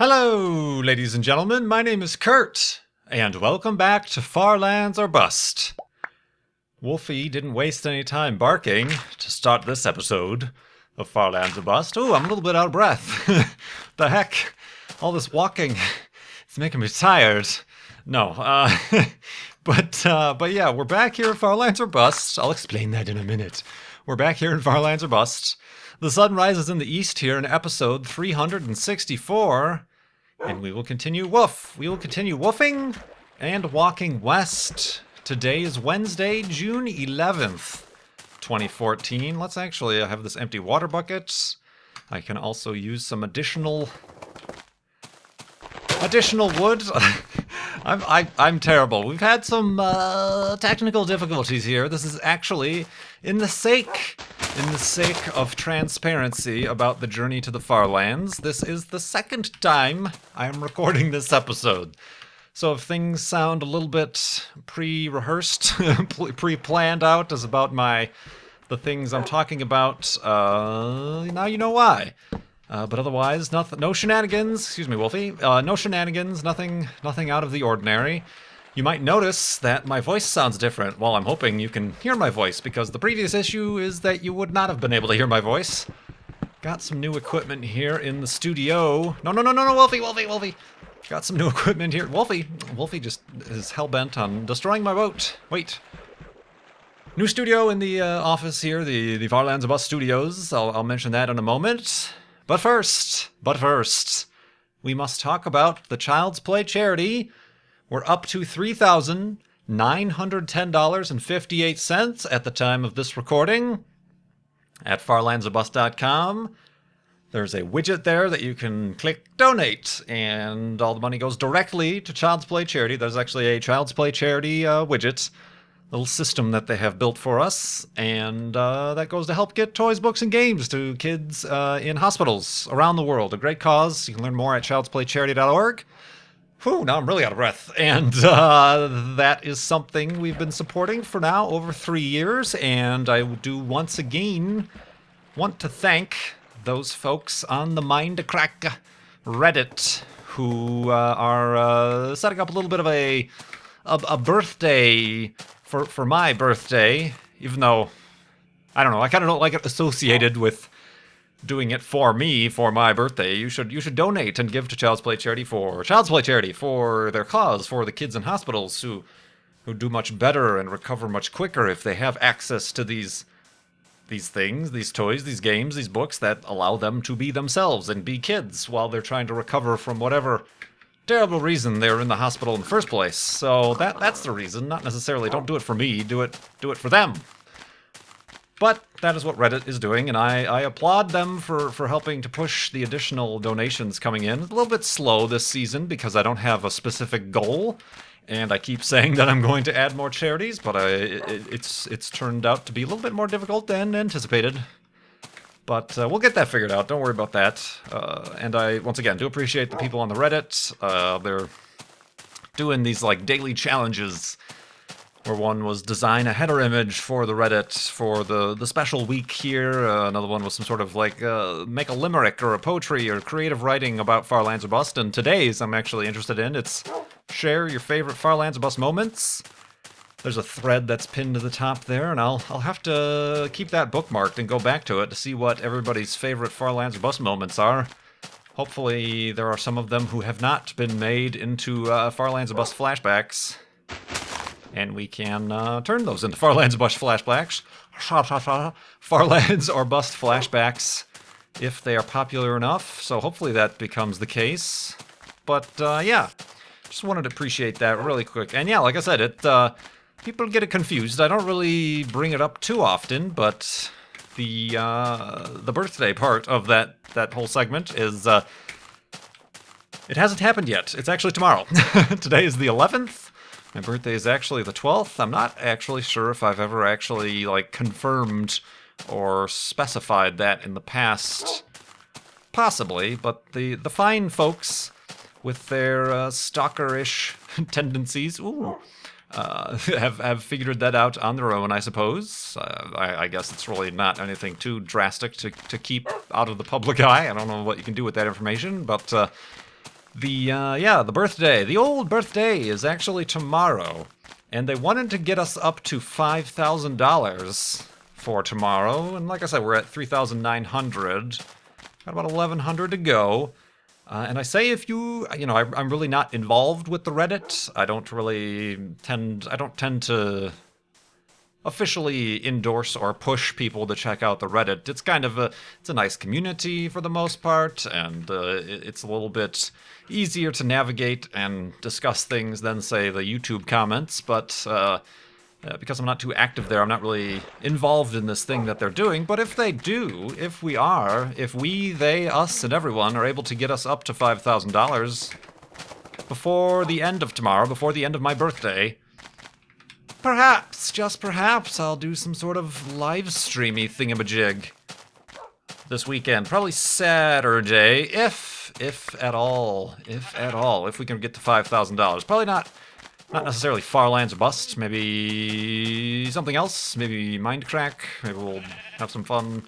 Hello, ladies and gentlemen. My name is Kurt, and welcome back to Far Lands or Bust. Wolfie didn't waste any time barking to start this episode of Far Lands or Bust. Ooh, I'm a little bit out of breath. The heck? All this walking, it's making me tired. No, but yeah, we're back here at Far Lands or Bust. I'll explain that in a minute. We're back here in Far Lands or Bust. The sun rises in the east here in episode 364, and we will continue woofing and walking west. Today is Wednesday, June 11th, 2014. Let's actually have this empty water bucket. I can also use some additional wood. I'm terrible. We've had some technical difficulties here. This is actually in the sake of transparency about the journey to the Far Lands. This is the second time I am recording this episode. So if things sound a little bit pre-rehearsed, pre-planned out as about the things I'm talking about, now you know why. But otherwise, no shenanigans. Excuse me, Wolfie. No shenanigans. Nothing out of the ordinary. You might notice that my voice sounds different. Well, I'm hoping you can hear my voice, because the previous issue is that you would not have been able to hear my voice. Got some new equipment here in the studio. No, Wolfie. Got some new equipment here. Wolfie just is hell-bent on destroying my boat. Wait. New studio in the office here, the Far Lands of Bust Studios. I'll mention that in a moment. But first, we must talk about the Child's Play charity. We're up to $3,910.58 at the time of this recording at farlandsorbust.com. There's a widget there that you can click donate, and all the money goes directly to Child's Play charity. There's actually a Child's Play charity widget, little system that they have built for us, and that goes to help get toys, books, and games to kids in hospitals around the world. A great cause. You can learn more at childsplaycharity.org. Whew, now I'm really out of breath. And that is something we've been supporting for now over 3 years, and I do once again want to thank those folks on the Mindcrack Reddit who are setting up a little bit of a birthday for my birthday, even though, I don't know, I kind of don't like it associated with doing it for me for my birthday. You should donate and give to Child's Play Charity for their cause, for the kids in hospitals who do much better and recover much quicker if they have access to these things, these toys, these games, these books that allow them to be themselves and be kids while they're trying to recover from whatever terrible reason they're in the hospital in the first place. So that's the reason, not necessarily don't do it for me, do it for them. But that is what Reddit is doing, and I applaud them for helping to push the additional donations coming in. It's a little bit slow this season because I don't have a specific goal, and I keep saying that I'm going to add more charities, but it's turned out to be a little bit more difficult than anticipated. But we'll get that figured out. Don't worry about that. And I, once again, do appreciate the people on the Reddit. They're doing these like daily challenges, where one was design a header image for the Reddit for the special week here. Another one was some sort of like make a limerick or a poetry or creative writing about Far Lands or Bust. And today's I'm actually interested in. It's share your favorite Far Lands or Bust moments. There's a thread that's pinned to the top there, and I'll have to keep that bookmarked and go back to it to see what everybody's favorite Far Lands or Bust moments are. Hopefully there are some of them who have not been made into Far Lands or Bust flashbacks, and we can turn those into Far Lands or Bust flashbacks. Far Lands or Bust flashbacks if they are popular enough, so hopefully that becomes the case. But yeah, just wanted to appreciate that really quick. And yeah, like I said, people get it confused. I don't really bring it up too often, but the birthday part of that whole segment is it hasn't happened yet. It's actually tomorrow. Today is the 11th. My birthday is actually the 12th. I'm not actually sure if I've ever actually like confirmed or specified that in the past. Possibly, but the fine folks with their stalkerish tendencies, have figured that out on their own, I suppose. I guess it's really not anything too drastic to keep out of the public eye. I don't know what you can do with that information, but The birthday. The old birthday is actually tomorrow. And they wanted to get us up to $5,000 for tomorrow. And like I said, we're at 3,900. Got about 1,100 to go. And I say if I'm really not involved with the Reddit. I don't tend to officially endorse or push people to check out the Reddit. It's kind of it's a nice community for the most part, and it's a little bit easier to navigate and discuss things than, say, the YouTube comments, but because I'm not too active there, I'm not really involved in this thing that they're doing. But if they do, if we, they, us, and everyone are able to get us up to $5,000 before the end of tomorrow, before the end of my birthday, perhaps, just perhaps, I'll do some sort of live streamy thingamajig this weekend. Probably Saturday, if at all, if we can get to $5,000. Probably not necessarily Farlands or Bust, maybe something else, maybe Mindcrack, maybe we'll have some fun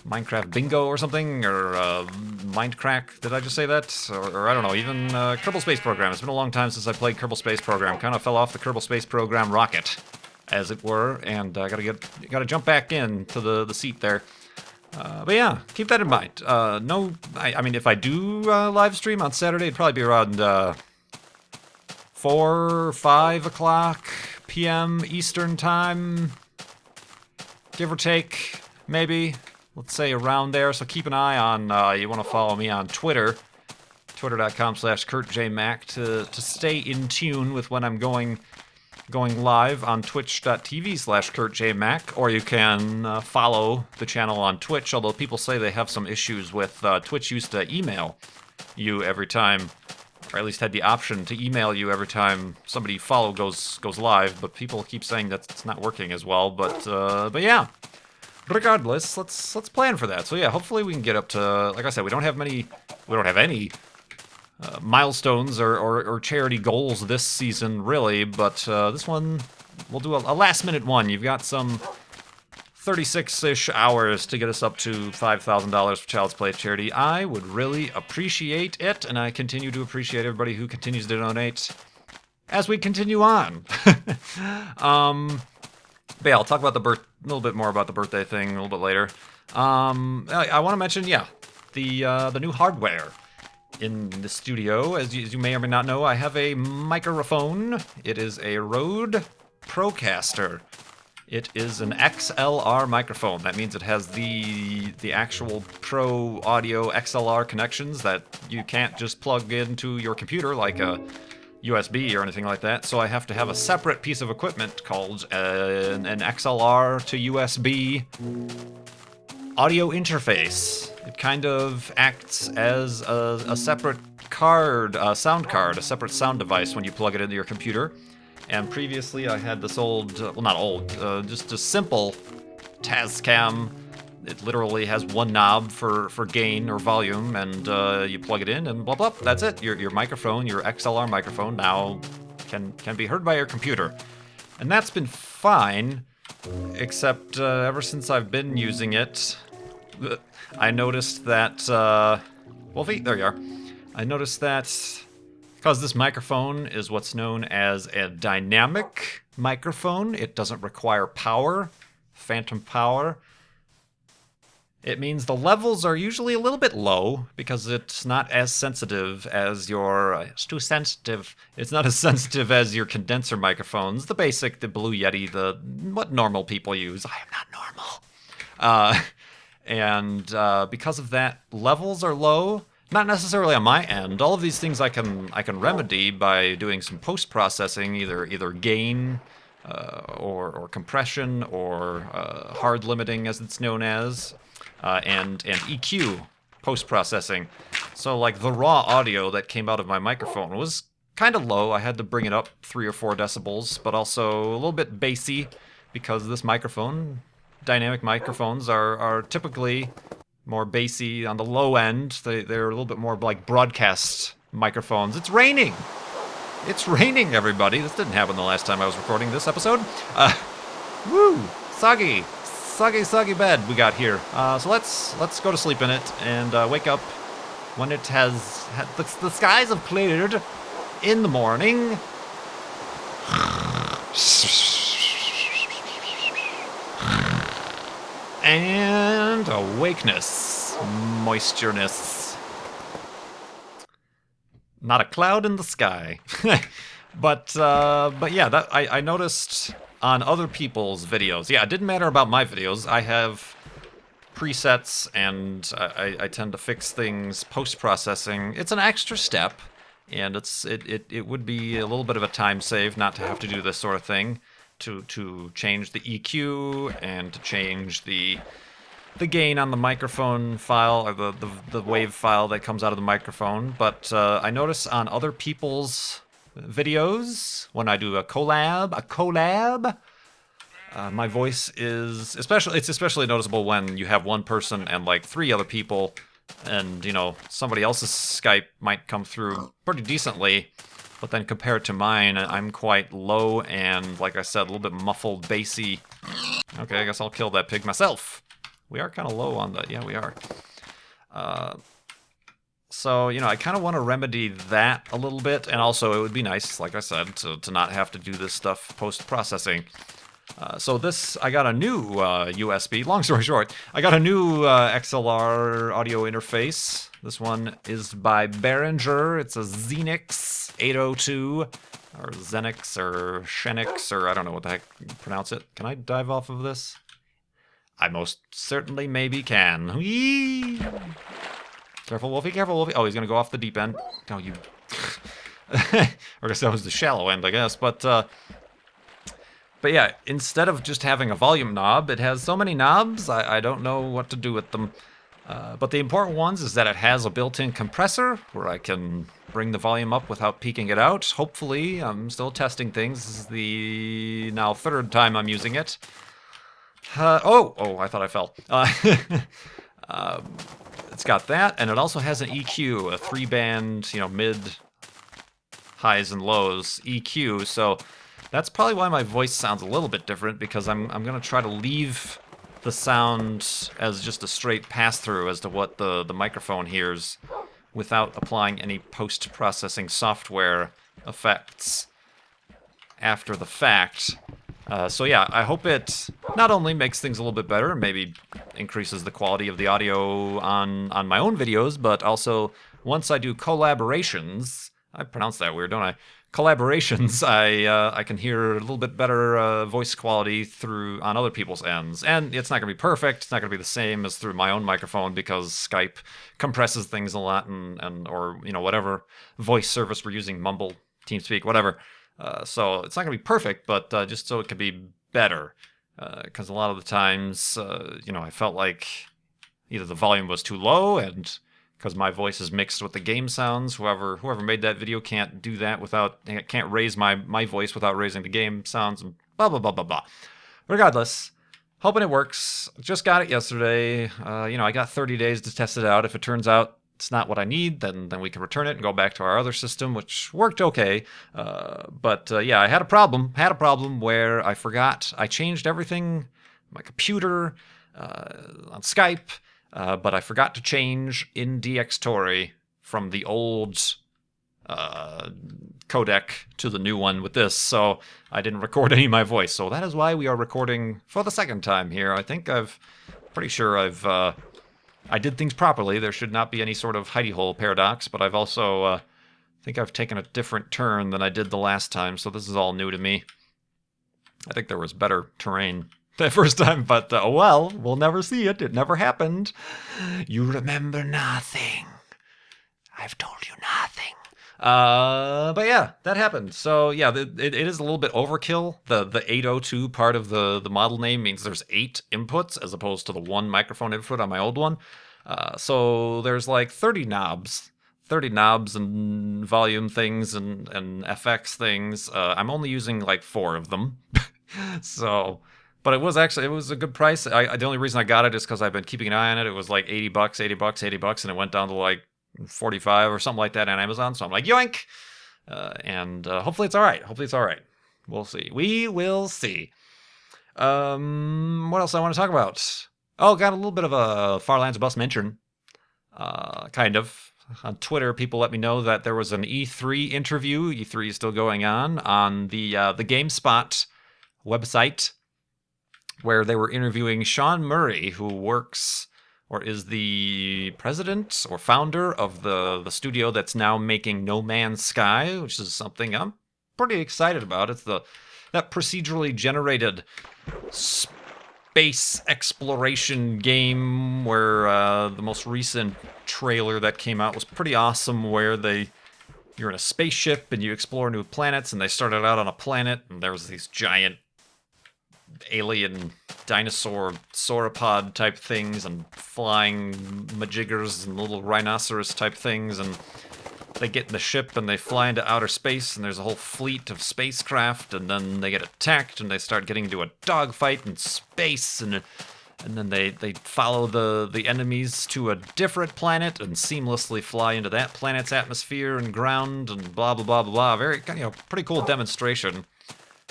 Minecraft bingo or something, or Mindcrack, did I just say that? Or I don't know, even Kerbal Space Program. It's been a long time since I played Kerbal Space Program. Kind of fell off the Kerbal Space Program rocket, as it were, and I gotta jump back into the seat there. But yeah, keep that in mind. I mean, if I do live stream on Saturday, it'd probably be around 4, 5 o'clock p.m. Eastern Time, give or take, maybe. Let's say around there, so keep an eye on, you want to follow me on Twitter, twitter.com/KurtJMac to stay in tune with when I'm going live on twitch.tv/KurtJMac, or you can follow the channel on Twitch, although people say they have some issues with Twitch used to email you every time, or at least had the option to email you every time somebody you follow goes live, but people keep saying that it's not working as well, but yeah. Regardless, let's plan for that. So yeah, hopefully we can get up to, like I said, we don't have any milestones or charity goals this season, really, but this one, we'll do a last-minute one. You've got some 36-ish hours to get us up to $5,000 for Child's Play charity. I would really appreciate it, and I continue to appreciate everybody who continues to donate as we continue on. But yeah, I'll talk about a little bit more about the birthday thing a little bit later. I want to mention, the new hardware in the studio. As you may or may not know, I have a microphone. It is a Rode Procaster. It is an XLR microphone. That means it has the actual Pro Audio XLR connections that you can't just plug into your computer like a USB or anything like that, so I have to have a separate piece of equipment called an XLR to USB audio interface. It kind of acts as a separate sound card, a separate sound device when you plug it into your computer. And previously I had this old, well, not old, just a simple Tascam. It literally has one knob for gain or volume, and you plug it in, and blah blah. That's it. Your microphone, your XLR microphone, now can be heard by your computer, and that's been fine. Except ever since I've been using it, I noticed that. Wolfie, there you are. I noticed that because this microphone is what's known as a dynamic microphone, it doesn't require power, phantom power. It means the levels are usually a little bit low because it's not as sensitive as your... it's too sensitive. It's not as sensitive as your condenser microphones, the basic, the Blue Yeti, what normal people use. I am not normal. Because of that, levels are low. Not necessarily on my end. All of these things I can remedy by doing some post-processing, either gain or compression or hard limiting, as it's known as. And EQ post-processing. So like the raw audio that came out of my microphone was kind of low. I had to bring it up 3 or 4 decibels, but also a little bit bassy because this microphone, dynamic microphones are typically more bassy on the low end. They're a little bit more like broadcast microphones. It's raining! It's raining, everybody. This didn't happen the last time I was recording this episode. Woo! Soggy bed we got here. So let's go to sleep in it and wake up when it has the skies have cleared in the morning. And awakeness, moistureness. Not a cloud in the sky. But yeah, that I noticed on other people's videos. Yeah, it didn't matter about my videos. I have presets, and I tend to fix things post-processing. It's an extra step, and it would be a little bit of a time save not to have to do this sort of thing, to change the EQ and to change the gain on the microphone file, or the wave file that comes out of the microphone. But I notice on other people's videos, when I do a collab, my voice is especially noticeable when you have one person and like 3 other people, and you know, somebody else's Skype might come through pretty decently, but then compared to mine, I'm quite low and, like I said, a little bit muffled, bassy. Okay, I guess I'll kill that pig myself. We are kind of low on that. Yeah, we are. So, you know, I kind of want to remedy that a little bit, and also it would be nice, like I said, to not have to do this stuff post-processing. So this, I got a new USB. Long story short, I got a new XLR audio interface. This one is by Behringer. It's a Xenix 802, or Xenix, or Shenix, or I don't know what the heck you pronounce it. Can I dive off of this? I most certainly maybe can. Whee! Careful, Wolfie, careful, Wolfie. Oh, he's gonna go off the deep end. Oh, you... I guess that was the shallow end, I guess, but yeah, instead of just having a volume knob, it has so many knobs, I don't know what to do with them. But the important ones is that it has a built-in compressor where I can bring the volume up without peaking it out. Hopefully, I'm still testing things. This is the now 3rd time I'm using it. Oh, I thought I fell. It's got that, and it also has an EQ, a 3-band, you know, mid, highs and lows EQ. So that's probably why my voice sounds a little bit different, because I'm gonna try to leave the sound as just a straight pass-through as to what the microphone hears, without applying any post-processing software effects after the fact. So yeah, I hope it not only makes things a little bit better, maybe increases the quality of the audio on my own videos, but also once I do collaborations, I pronounce that weird, don't I? Collaborations, I can hear a little bit better voice quality through on other people's ends. And it's not going to be perfect, it's not going to be the same as through my own microphone, because Skype compresses things a lot, and or, you know, whatever voice service we're using, Mumble, TeamSpeak, whatever. So it's not going to be perfect, but just so it can be better. Because a lot of the times, you know, I felt like either the volume was too low, and because my voice is mixed with the game sounds, whoever made that video can't do that without, can't raise my voice without raising the game sounds, and blah, blah, blah, blah, blah. Regardless, hoping it works. Just got it yesterday. You know, I got 30 days to test it out. If it turns out it's not what I need, then we can return it and go back to our other system, which worked okay. But yeah, I had a problem where I changed everything, my computer, on Skype, but I forgot to change in DxTory from the old codec to the new one with this, so I didn't record any of my voice. So that is why we are recording for the 2nd time here. Pretty sure I did things properly. There should not be any sort of hidey hole paradox, but I've also, think I've taken a different turn than I did the last time, so this is all new to me. I think there was better terrain that first time, but, oh well, we'll never see it. It never happened. You remember nothing. I've told you nothing. But yeah, that happened. So yeah, it is a little bit overkill. The 802 part of the model name means there's 8 inputs as opposed to the 1 microphone input on my old one. So there's like 30 knobs and volume things and FX things. I'm only using like 4 of them. So, but it was a good price. The only reason I got it is because I've been keeping an eye on it. It was like $80, $80, and it went down to like 45 or something like that on Amazon. So I'm like, yoink! And hopefully it's all right. We'll see. We will see. What else I want to talk about? Oh, got a little bit of a Far Lands Bus mention. Kind of. on Twitter, people let me know that there was an E3 interview. E3 is still going on the GameSpot website, where they were interviewing Sean Murray, who works or is the president or founder of the studio that's now making No Man's Sky, which is something I'm pretty excited about. It's that procedurally generated space exploration game where the most recent trailer that came out was pretty awesome, where you're in a spaceship and you explore new planets, and they started out on a planet and there was these giant alien dinosaur sauropod type things and flying majiggers and little rhinoceros type things, and they get in the ship and they fly into outer space, and there's a whole fleet of spacecraft, and then they get attacked and they start getting into a dogfight in space, and then they follow the enemies to a different planet and seamlessly fly into that planet's atmosphere and ground and blah blah blah blah blah. Very pretty cool demonstration.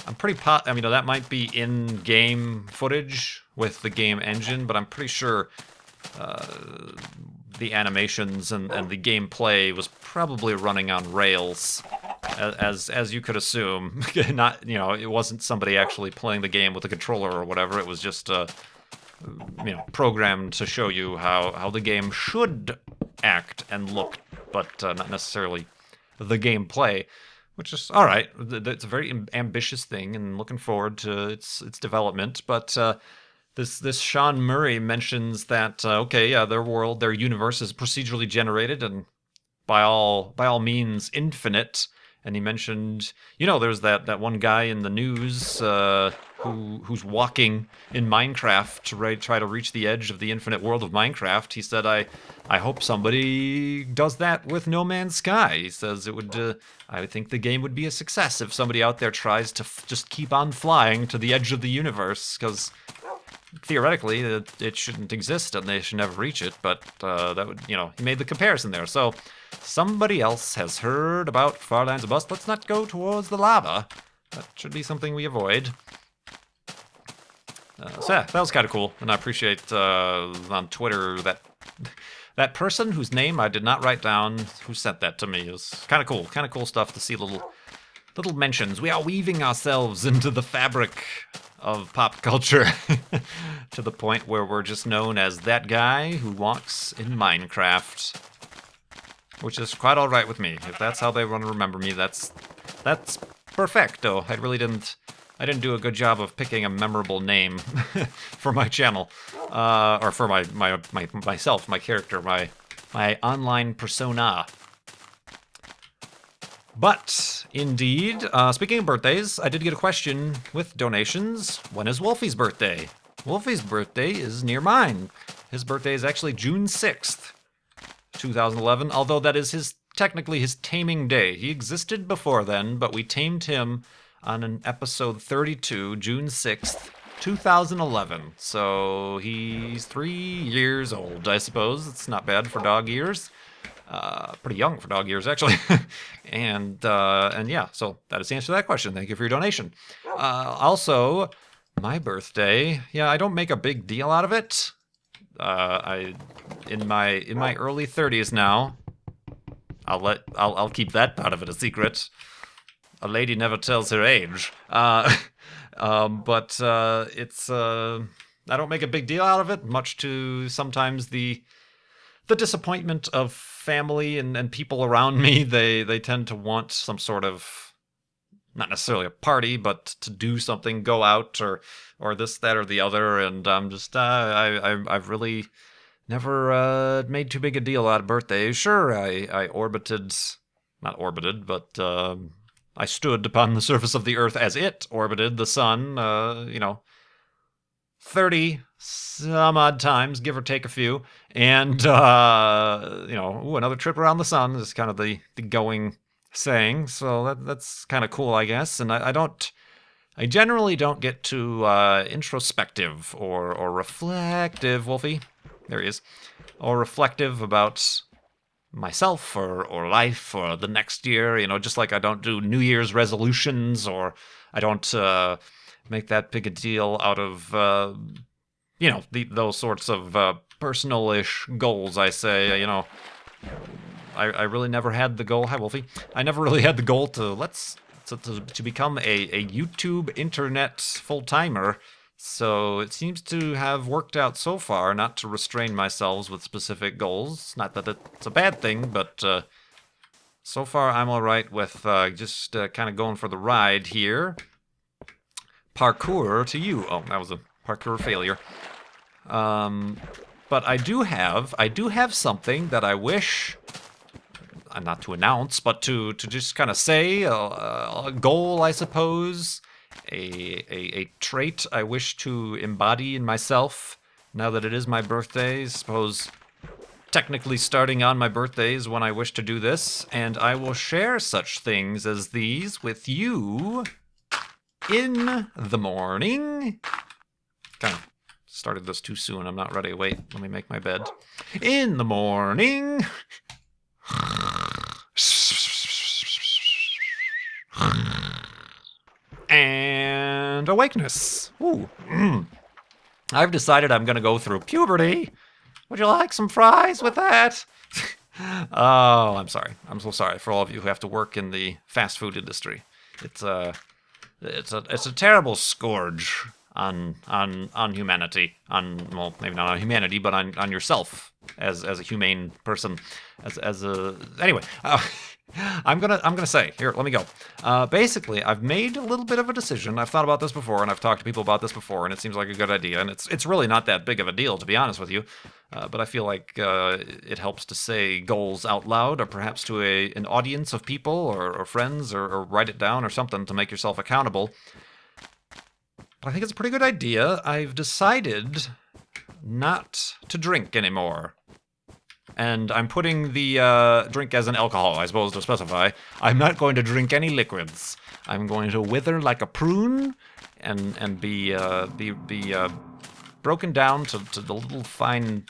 I'm pretty that might be in-game footage with the game engine, but I'm pretty sure the animations and the gameplay was probably running on rails, as you could assume. Not, it wasn't somebody actually playing the game with a controller or whatever. It was just programmed to show you how the game should act and look, but not necessarily the gameplay. Which is all right. It's a very ambitious thing, and looking forward to its development. But this Sean Murray mentions that their universe is procedurally generated and by all means infinite. And he mentioned, there's that one guy in the news who's walking in Minecraft to try to reach the edge of the infinite world of Minecraft. He said, I hope somebody does that with No Man's Sky. He says it would. I think the game would be a success if somebody out there tries to just keep on flying to the edge of the universe, because theoretically it shouldn't exist and they should never reach it. But that would, he made the comparison there. So somebody else has heard about Far Lands of Bust. Let's not go towards the lava. That should be something we avoid. So yeah, that was kind of cool, and I appreciate on Twitter that person whose name I did not write down who sent that to me. It was kind of cool stuff to see little mentions. We are weaving ourselves into the fabric of pop culture to the point where we're just known as that guy who walks in Minecraft, which is quite all right with me. If that's how they want to remember me, that's perfecto. I didn't do a good job of picking a memorable name for my channel, or for myself, my character, my online persona. But indeed, speaking of birthdays, I did get a question with donations. When is Wolfie's birthday? Wolfie's birthday is near mine. His birthday is actually June 6th, 2011, although that is technically his taming day. He existed before then, but we tamed him on an episode 32, June 6th, 2011. So he's 3 years old, I suppose. It's not bad for dog years. Pretty young for dog years, actually. and yeah, so that is the answer to that question. Thank you for your donation. Also, my birthday. Yeah, I don't make a big deal out of it. In my early 30s now. I'll keep that part of it a secret. A lady never tells her age. But it's I don't make a big deal out of it, much to sometimes the disappointment of family and people around me. They tend to want some sort of, not necessarily a party, but to do something, go out or this, that, or the other, and I'm just I've really never made too big a deal out of birthdays. Sure, I not orbited, but I stood upon the surface of the Earth as it orbited the sun, 30 some odd times, give or take a few, and another trip around the sun is kind of the going saying. So that's kind of cool, I guess. And I generally don't get too introspective or reflective, Wolfie. There he is. Or reflective about myself or life or the next year, just like I don't do New Year's resolutions, or I don't make that big a deal out of, those sorts of personal-ish goals, I say. I really never had the goal. Hi, Wolfie. I never really had the goal to to become a YouTube internet full-timer. So it seems to have worked out so far not to restrain myself with specific goals. Not that it's a bad thing, but so far I'm all right with just kind of going for the ride here. Parkour to you. Oh, that was a parkour failure. But I do have something that I wish, not to announce, but to just kind of say, a goal, I suppose, a trait I wish to embody in myself now that it is my birthday. I suppose technically starting on my birthday is when I wish to do this, and I will share such things as these with you in the morning. Kind of started this too soon. I'm not ready. Wait, let me make my bed. In the morning. And awakeness. Ooh. I've decided I'm going to go through puberty. Would you like some fries with that? Oh, I'm sorry. I'm so sorry for all of you who have to work in the fast food industry. It's a terrible scourge on humanity. Well, maybe not on humanity, but on yourself as a humane person. Anyway. I'm gonna say, here, let me go. Basically, I've made a little bit of a decision. I've thought about this before, and I've talked to people about this before, and it seems like a good idea. And it's really not that big of a deal, to be honest with you. But I feel like it helps to say goals out loud, or perhaps to an audience of people, or friends, or write it down, or something to make yourself accountable. But I think it's a pretty good idea. I've decided not to drink anymore. And I'm putting the drink as an alcohol, I suppose, to specify. I'm not going to drink any liquids. I'm going to wither like a prune and be broken down to the little fine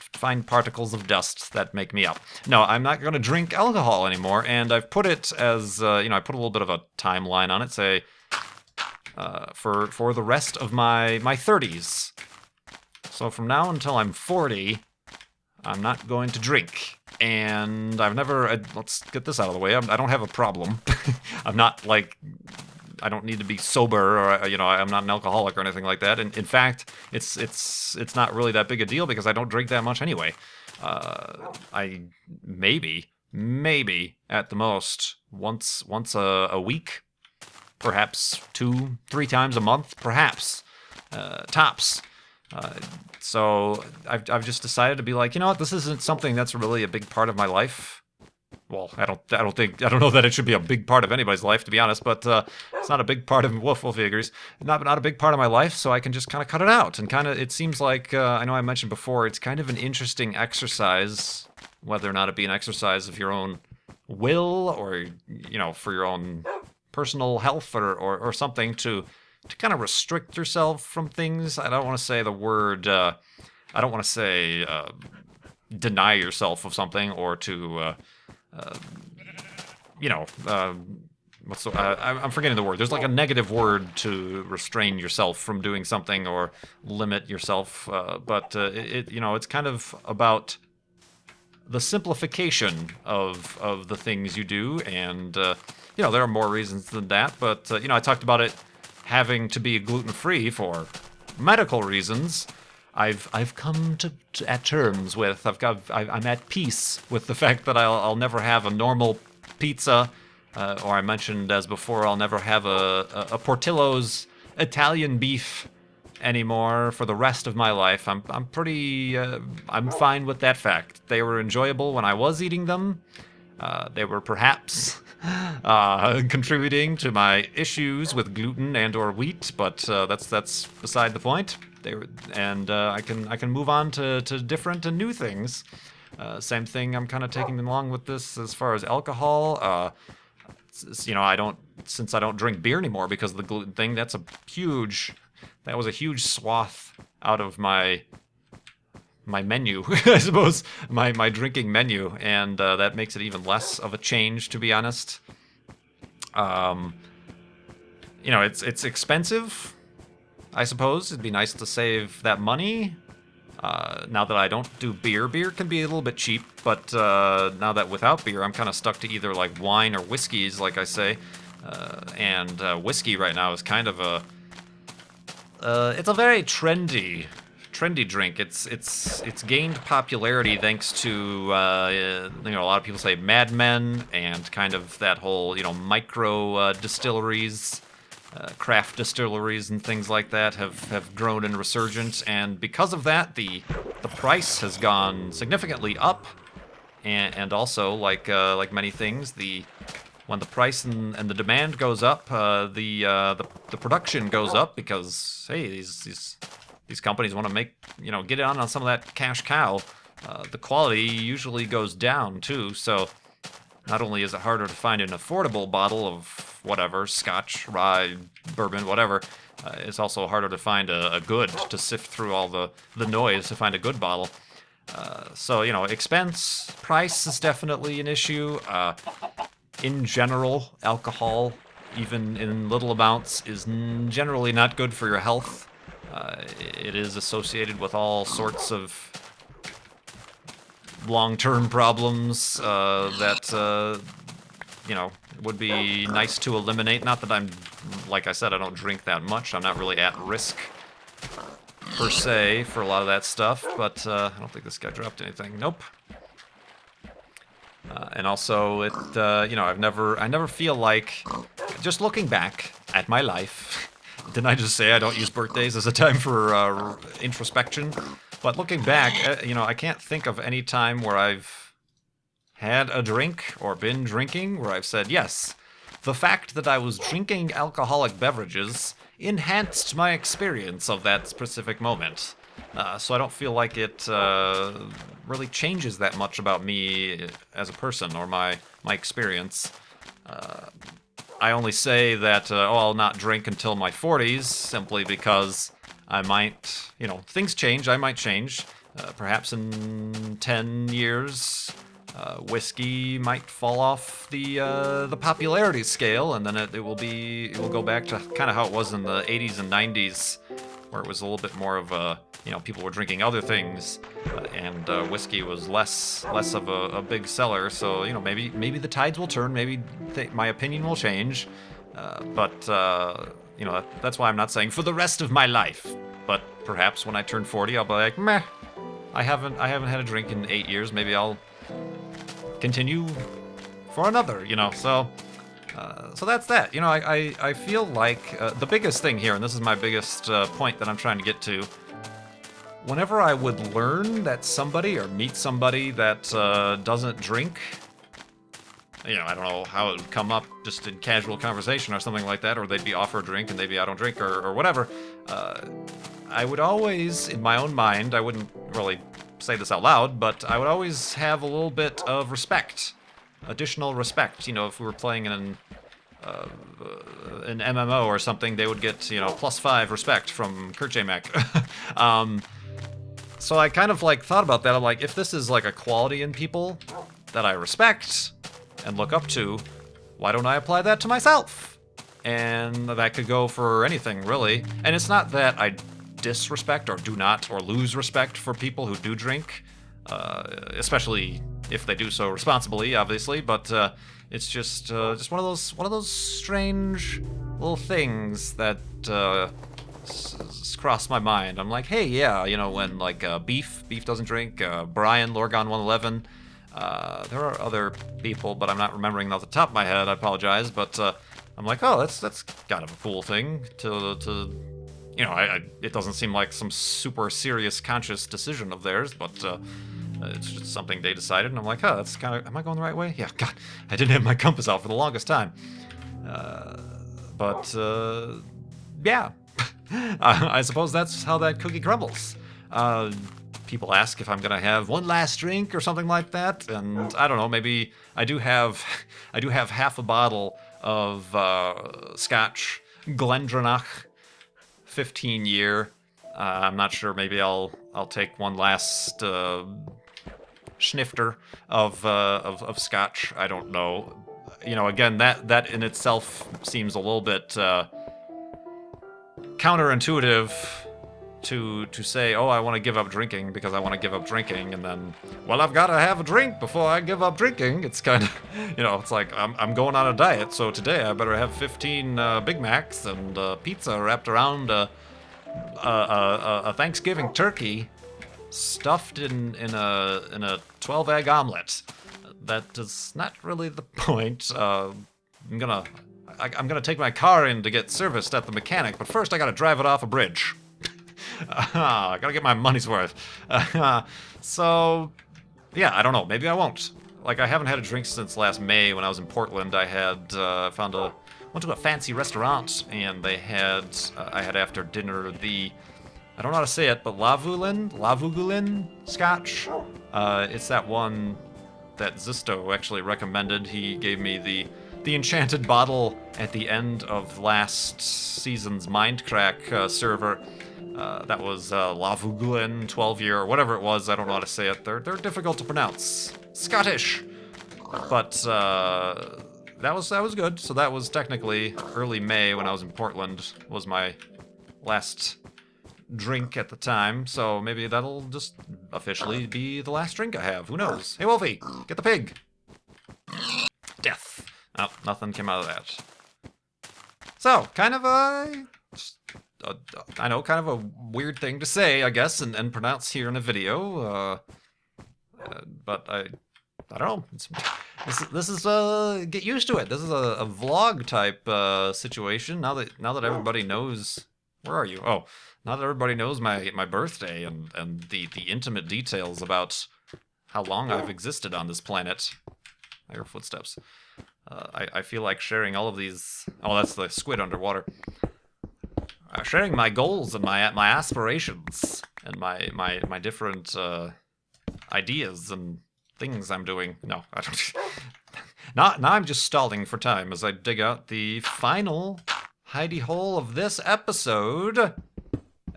particles of dust that make me up. No, I'm not going to drink alcohol anymore, and I've put it as, I put a little bit of a timeline on it, say, for the rest of my 30s. So from now until I'm 40... I'm not going to drink, and I've never, let's get this out of the way, I don't have a problem. I'm not, like, I don't need to be sober, or, I'm not an alcoholic or anything like that. And in fact, it's not really that big a deal because I don't drink that much anyway. I maybe at the most once a week, perhaps 2-3 times a month, perhaps, tops. So I've just decided to be like, you know what, this isn't something that's really a big part of my life. Well, I don't know that it should be a big part of anybody's life, to be honest, but it's not a big part of Wolfie agrees. Not a big part of my life, so I can just kind of cut it out. And kind of, it seems like, I know I mentioned before, it's kind of an interesting exercise, whether or not it be an exercise of your own will or, for your own personal health or something to kind of restrict yourself from things. I don't want to say the word, I don't want to say deny yourself of something or to, I'm forgetting the word. There's like a negative word to restrain yourself from doing something or limit yourself. But it's kind of about the simplification of the things you do. And, there are more reasons than that. But, I talked about it having to be gluten-free for medical reasons. I've come to at terms with. I'm at peace with the fact that I'll never have a normal pizza, or I mentioned as before, I'll never have a Portillo's Italian beef anymore for the rest of my life. I'm fine with that fact. They were enjoyable when I was eating them. They were perhaps contributing to my issues with gluten and/or wheat, but that's beside the point. I can move on to different and new things. Same thing. I'm kind of taking along with this as far as alcohol. Since I don't drink beer anymore because of the gluten thing. That was a huge swath out of my menu, I suppose, my drinking menu, and that makes it even less of a change, to be honest. It's expensive, I suppose. It'd be nice to save that money, Now that I don't do beer can be a little bit cheap, but now that without beer, I'm kind of stuck to either like wine or whiskeys, like I say. And whiskey right now is kind of a... it's a very trendy drink. It's gained popularity thanks to a lot of people say Mad Men and kind of that whole micro distilleries, craft distilleries and things like that have grown in resurgence, and because of that the price has gone significantly up, and also like many things, when the price and the demand goes up, the production goes up, because hey, these companies want to get on some of that cash cow. The quality usually goes down too, so not only is it harder to find an affordable bottle of whatever, scotch, rye, bourbon, whatever, it's also harder to find a good, to sift through all the noise to find a good bottle. So expense, price is definitely an issue. In general, alcohol, even in little amounts, is generally not good for your health. It is associated with all sorts of long-term problems that would be nice to eliminate. Not that I'm, like I said, I don't drink that much. I'm not really at risk per se for a lot of that stuff, but I don't think this guy dropped anything. Nope. And also, I never feel like, just looking back at my life, didn't I just say I don't use birthdays as a time for introspection? But looking back, I can't think of any time where I've had a drink or been drinking where I've said, yes, the fact that I was drinking alcoholic beverages enhanced my experience of that specific moment. So I don't feel like it really changes that much about me as a person or my experience. I only say that, I'll not drink until my 40s, simply because I might, things change, I might change. Perhaps in 10 years, whiskey might fall off the popularity scale, and then it will go back to kind of how it was in the 80s and 90s, where it was a little bit more of a, people were drinking other things, and whiskey was less of a big seller. So maybe the tides will turn, maybe my opinion will change, but that's why I'm not saying for the rest of my life. But perhaps when I turn 40, I'll be like, meh, I haven't had a drink in 8 years. Maybe I'll continue for another. So that's that. I feel like the biggest thing here, and this is my biggest point that I'm trying to get to, whenever I would learn that somebody or meet somebody that doesn't drink, I don't know how it would come up, just in casual conversation or something like that, or they'd be offered a drink and they'd be, I don't drink, or whatever, I would always, in my own mind, I wouldn't really say this out loud, but I would always have a little bit of respect, additional respect. If we were playing in an MMO or something, they would get, +5 respect from KurtJMac. So I kind of thought about that. I'm like, if this is a quality in people that I respect and look up to, why don't I apply that to myself? And that could go for anything, really. And it's not that I disrespect or do not or lose respect for people who do drink, especially if they do so responsibly, obviously. But it's just one of those strange little things that crossed my mind. I'm like, hey, yeah, when Beef doesn't drink, Brian, Lorgon 111. There are other people, but I'm not remembering off the top of my head. I apologize, but I'm like, oh, that's kind of a cool thing to it doesn't seem like some super serious conscious decision of theirs, but it's just something they decided, and I'm like, oh, that's kind of, am I going the right way? Yeah, God, I didn't have my compass out for the longest time. But yeah, I suppose that's how that cookie crumbles. People ask if I'm gonna have one last drink or something like that, and I don't know. Maybe I do have half a bottle of Scotch Glendronach 15-year. I'm not sure. Maybe I'll take one last snifter of Scotch. I don't know. Again, that in itself seems a little bit counterintuitive to say, oh, I want to give up drinking because I want to give up drinking, and then, well, I've got to have a drink before I give up drinking. It's kind of, it's like I'm going on a diet, so today I better have 15 Big Macs and pizza wrapped around a Thanksgiving turkey stuffed in a 12-egg omelet. That is not really the point. I'm gonna take my car in to get serviced at the mechanic, but first I gotta drive it off a bridge. I gotta get my money's worth. So, yeah, I don't know. Maybe I won't. Like, I haven't had a drink since last May when I was in Portland. I had went to a fancy restaurant, and they had I had after dinner I don't know how to say it, but Lavugulin Scotch. It's that one that Zisto actually recommended. He gave me the enchanted bottle at the end of last season's Mindcrack server. That was Lavugulin 12-year, or whatever it was. I don't know how to say it. They're difficult to pronounce. Scottish. But that was good. So that was technically early May when I was in Portland, was my last drink at the time. So maybe that'll just officially be the last drink I have. Who knows? Hey, Wolfie, get the pig. Death. Oh, nothing came out of that. So, kind of I know, kind of a weird thing to say, I guess, and pronounce here in a video. But I don't know. This is get used to it. This is a vlog type situation. Now that everybody knows, where are you? Oh, now that everybody knows my birthday and the intimate details about how long I've existed on this planet. I hear footsteps. I feel like sharing all of these. Oh, that's the squid underwater. Sharing my goals and my aspirations and my different ideas and things I'm doing. No, I don't. Now I'm just stalling for time as I dig out the final hidey hole of this episode.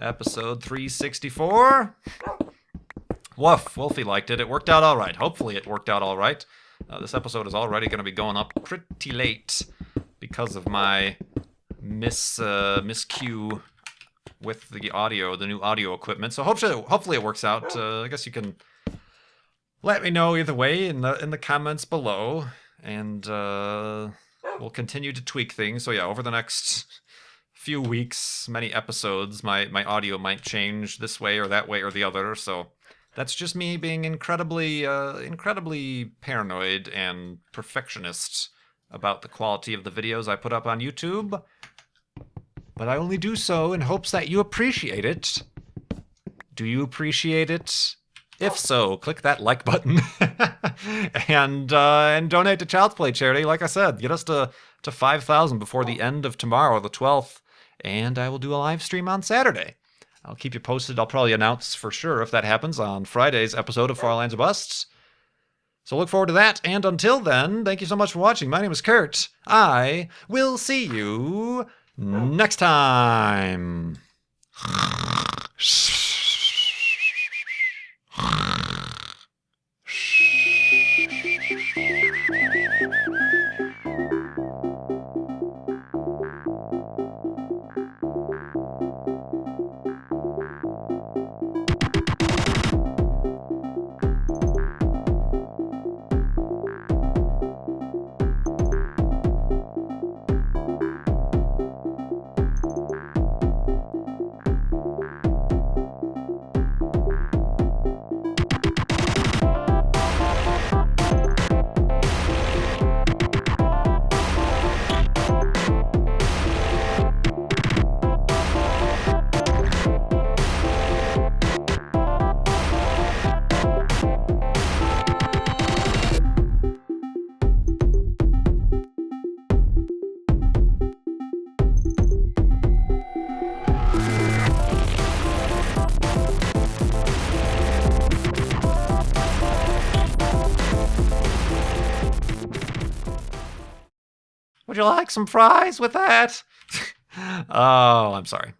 Episode 364. Woof, Wolfie liked it. It worked out all right. Hopefully it worked out all right. This episode is already going to be going up pretty late because of my miscue with the new audio equipment. So hopefully it works out. I guess you can let me know either way in the comments below, and we'll continue to tweak things. So yeah, over the next few weeks, many episodes, my audio might change this way or that way or the other. So that's just me being incredibly paranoid and perfectionist about the quality of the videos I put up on YouTube. But I only do so in hopes that you appreciate it. Do you appreciate it? If so, click that like button and donate to Child's Play charity. Like I said, get us to 5,000 before the end of tomorrow, the 12th, and I will do a live stream on Saturday. I'll keep you posted. I'll probably announce for sure if that happens on Friday's episode of Far Lands of Busts. So look forward to that, and until then, thank you so much for watching. My name is Kurt. I will see you next time. Would you like some fries with that? Oh, I'm sorry.